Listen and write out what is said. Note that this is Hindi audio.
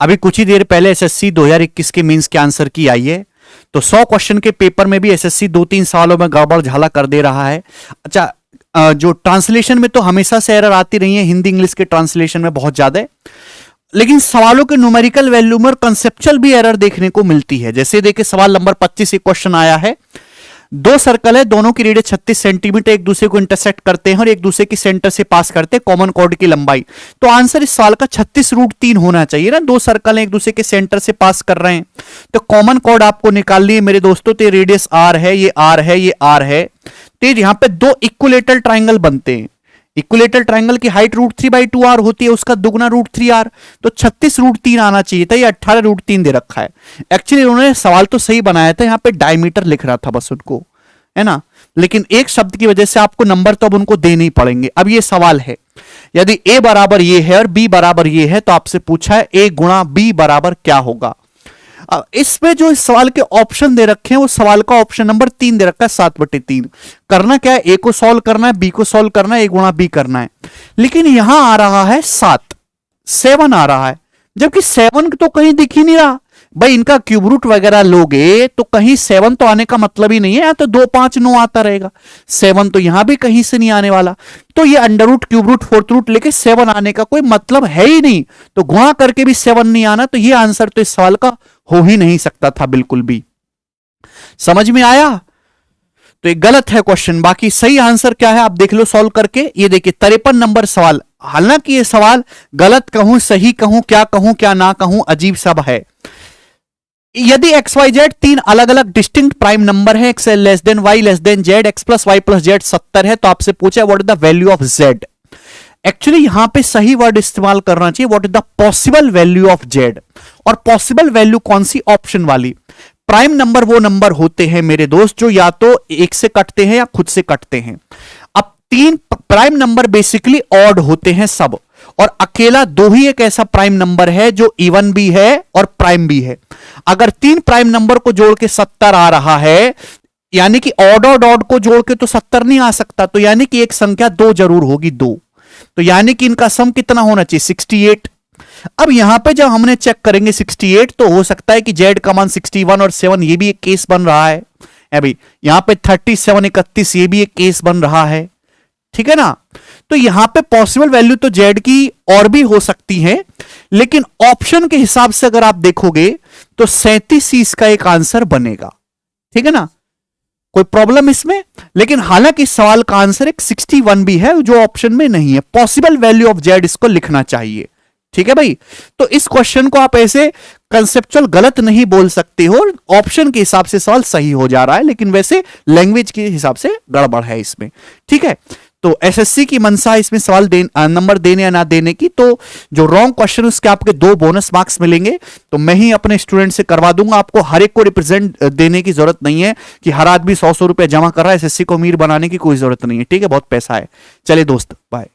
अभी कुछ ही देर पहले एसएससी 2021 के मेंस के आंसर की आई है, तो 100 क्वेश्चन के पेपर में भी एसएससी 2-3 सालों में गड़बड़ झाला कर दे रहा है। अच्छा, जो ट्रांसलेशन में तो हमेशा से एरर आती रही है, हिंदी इंग्लिश के ट्रांसलेशन में बहुत ज्यादा है, लेकिन सवालों के न्यूमेरिकल वैल्यू में कंसेप्चुअल भी एरर देखने को मिलती है। जैसे देखिए सवाल नंबर 25 एक क्वेश्चन आया है, दो सर्कल है, दोनों की रेडियस 36 सेंटीमीटर एक दूसरे को इंटरसेक्ट करते हैं और एक दूसरे की सेंटर से पास करते हैं कॉमन कॉर्ड की लंबाई। तो आंसर इस सवाल का 36√3 होना चाहिए ना, दो सर्कल हैं एक दूसरे के सेंटर से पास कर रहे हैं, तो कॉमन कॉर्ड आपको निकालनी है मेरे दोस्तों। तो रेडियस आर है, ये आर है, ये आर है, तो यहां पे दो इक्विलेटरल ट्राइंगल बनते हैं। इक्विलेटरल ट्राइंगल की हाइट √3/2r होती है, उसका दुगना √3r, तो 36√3 आना चाहिए था, ये 18√3 दे रखा है। एक्चुअली उन्होंने सवाल तो सही बनाया था, यहां पे डायमीटर लिख रहा था बस उनको, है ना, लेकिन एक शब्द की वजह से आपको नंबर तो अब उनको देने ही पड़ेंगे। अब ये सवाल है, यदि a बराबर ये है और b बराबर ये है, तो आपसे पूछा है a गुणा b बराबर क्या होगा। इसमें जो इस सवाल के ऑप्शन दे रखे हैं, वो सवाल का ऑप्शन नंबर 3 दे रखा है 7/3। करना क्या है, a को सॉल्व करना है, b को सॉल्व करना है, a गुणा b करना है, लेकिन यहां आ रहा है 7 आ रहा है, जबकि 7 तो कहीं दिख ही नहीं रहा। भाई इनका क्यूब रूट वगैरह लोगे तो कहीं 7 तो आने का मतलब ही नहीं है, या तो 2 5 9 आता रहेगा, 7 तो यहां भी कहीं से नहीं आने वाला। तो ये under root, cube root, fourth root लेके 7 आने का कोई मतलब है ही नहीं, तो गुणा करके भी 7 नहीं आना, तो ये आंसर तो इस सवाल का हो ही नहीं सकता था बिल्कुल भी। समझ में आया? तो ये गलत है क्वेश्चन। बाकी सही आंसर क्या है आप देख लो सॉल्व करके। ये देखिए 53 नंबर सवाल, हालांकि ये सवाल गलत कहूं, सही कहूं, क्या ना कहूं, अजीब सब है। यदि एक्स वाई जेड 3 अलग अलग डिस्टिंक्ट प्राइम नंबर है, X less than Y less than Z, X plus Y plus Z 70 है, तो आपसे पूछा है what is the value of Z. Actually यहां पे सही वर्ड इस्तेमाल करना चाहिए what is the possible value of Z. और पॉसिबल वैल्यू कौन सी, ऑप्शन वाली। प्राइम नंबर वो नंबर होते हैं मेरे दोस्त जो या तो एक से कटते हैं या खुद से कटते हैं। अब 3 प्राइम नंबर बेसिकली ऑड होते हैं सब, और अकेला 2 ही एक ऐसा प्राइम नंबर है जो इवन भी है और प्राइम भी है। अगर 3 प्राइम नंबर को जोड़ के 70 आ रहा है, यानी कि ऑड और डॉट को जोड़ के तो 70 नहीं आ सकता, तो यानी कि एक संख्या 2 जरूर होगी, 2। तो यानी कि इनका सम कितना होना चाहिए, 68। अब यहां पे जब हमने चेक करेंगे 68, तो हो सकता है कि जेड का मान 61 और 7, ये भी एक केस बन रहा है अभी। यहां पे 37 31, ये भी एक केस बन रहा है, ठीक है ना। तो यहां पे पॉसिबल वैल्यू तो जेड की और भी हो सकती है, लेकिन ऑप्शन के हिसाब से अगर आप देखोगे तो 37 इसका एक आंसर बनेगा, ठीक है ना, कोई प्रॉब्लम इसमें। लेकिन हालांकि इस सवाल का आंसर एक 61 भी है जो ऑप्शन में नहीं है। पॉसिबल वैल्यू ऑफ जेड इसको लिखना चाहिए, ठीक है भाई। तो इस क्वेश्चन को आप ऐसे कंसेप्चुअल गलत नहीं बोल सकते हो, ऑप्शन के हिसाब से सवाल सही हो जा रहा है, लेकिन वैसे लैंग्वेज के हिसाब से गड़बड़ है इसमें, ठीक है। तो एसएससी की मंशा इसमें सवाल नंबर देने या ना देने की, तो जो रॉन्ग क्वेश्चन उसके आपके 2 बोनस मार्क्स मिलेंगे, तो मैं ही अपने स्टूडेंट से करवा दूंगा। आपको हर एक को रिप्रेजेंट देने की जरूरत नहीं है कि हर आदमी 100 रुपए जमा कर रहा है, एसएससी को अमीर बनाने की कोई जरूरत नहीं है, ठीक है, बहुत पैसा है। चलिए दोस्त, बाय।